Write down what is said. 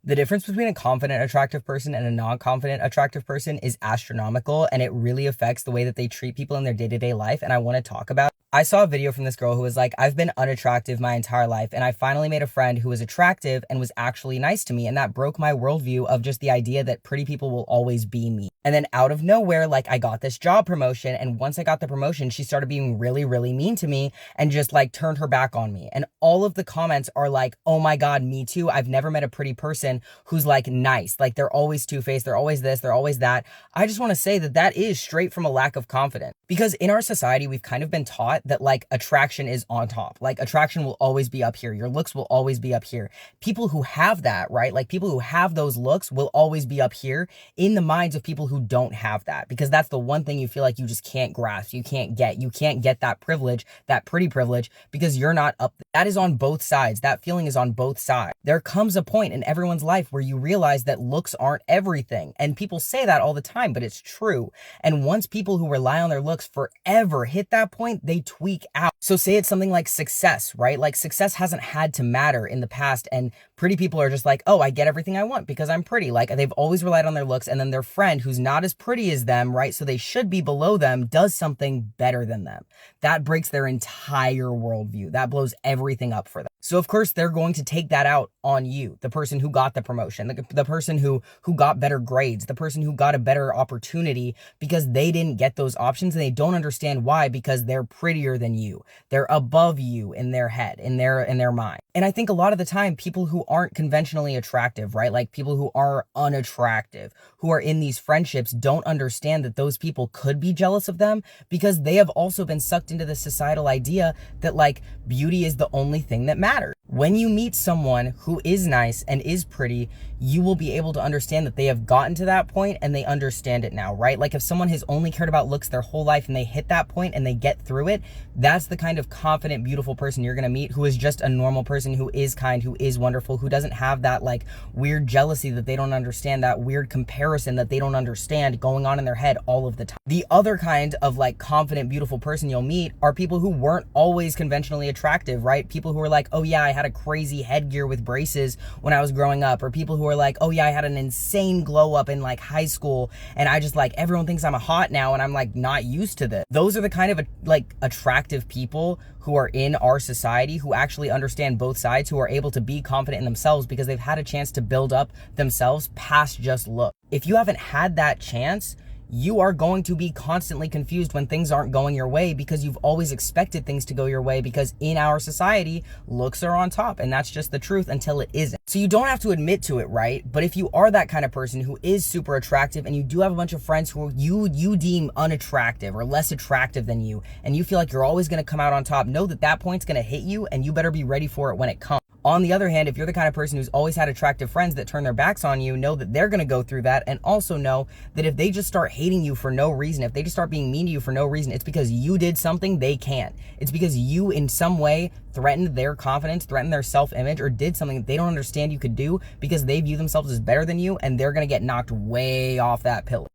The difference between a confident, attractive person and a non-confident, attractive person is astronomical, and it really affects the way that they treat people in their day-to-day life. And I want to talk about it. I saw a video from this girl who was like, I've been unattractive my entire life, and I finally made a friend who was attractive and was actually nice to me. And that broke my worldview of just the idea that pretty people will always be me. And then out of nowhere, like, I got this job promotion. And once I got the promotion, she started being really, really mean to me and just like turned her back on me. And all of the comments are like, oh my God, me too. I've never met a pretty person who's like nice. Like, they're always two-faced. They're always this, they're always that. I just want to say that that is straight from a lack of confidence, because in our society, we've kind of been taught that like attraction is on top. Like, attraction will always be up here. Your looks will always be up here. People who have that, right? Like, people who have those looks will always be up here in the minds of people who don't have that, because that's the one thing you feel like you just can't grasp. You can't get that privilege, that pretty privilege, because you're not up there. That is on both sides. That feeling is on both sides. There comes a point in everyone's life where you realize that looks aren't everything. And people say that all the time, but it's true. And once people who rely on their looks forever hit that point, they tweak out. So say it's something like success, right? Like, success hasn't had to matter in the past, and pretty people are just like, oh, I get everything I want because I'm pretty. Like, they've always relied on their looks, and then their friend who's not as pretty as them, right? So they should be below them, does something better than them. That breaks their entire worldview. That blows everything up for them. So of course they're going to take that out on you, the person who got the promotion, the person who got better grades, the person who got a better opportunity, because they didn't get those options, and they don't understand why, because they're prettier than you. They're above you in their head, in their mind. And I think a lot of the time, people who aren't conventionally attractive, right? Like, people who are unattractive, who are in these friendships, don't understand that those people could be jealous of them, because they have also been sucked into the societal idea that like beauty is the only thing that matters. When you meet someone who is nice and is pretty, you will be able to understand that they have gotten to that point and they understand it now, right? Like, if someone has only cared about looks their whole life and they hit that point and they get through it, that's the kind of confident, beautiful person you're going to meet, who is just a normal person, who is kind, who is wonderful, who doesn't have that like weird jealousy that they don't understand, that weird comparison that they don't understand going on in their head all of the time. The other kind of like confident, beautiful person you'll meet are people who weren't always conventionally attractive, right? People who are like, oh yeah, I had a crazy headgear with braces when I was growing up, or people who are like, oh yeah, I had an insane glow up in like high school, and I just like, everyone thinks I'm a hot now, and I'm like not used to this. Those are the kind of like attractive people who are in our society, who actually understand both sides, who are able to be confident in themselves because they've had a chance to build up themselves past just look. If you haven't had that chance, you are going to be constantly confused when things aren't going your way, because you've always expected things to go your way, because in our society, looks are on top, and that's just the truth until it isn't. So you don't have to admit to it, right? But if you are that kind of person who is super attractive, and you do have a bunch of friends who you deem unattractive or less attractive than you, and you feel like you're always going to come out on top, know that that point's going to hit you, and you better be ready for it when it comes. On the other hand, if you're the kind of person who's always had attractive friends that turn their backs on you, know that they're going to go through that, and also know that if they just start hating you for no reason, if they just start being mean to you for no reason, it's because you did something they can't. It's because you in some way threatened their confidence, threatened their self-image, or did something that they don't understand you could do, because they view themselves as better than you, and they're going to get knocked way off that pillar.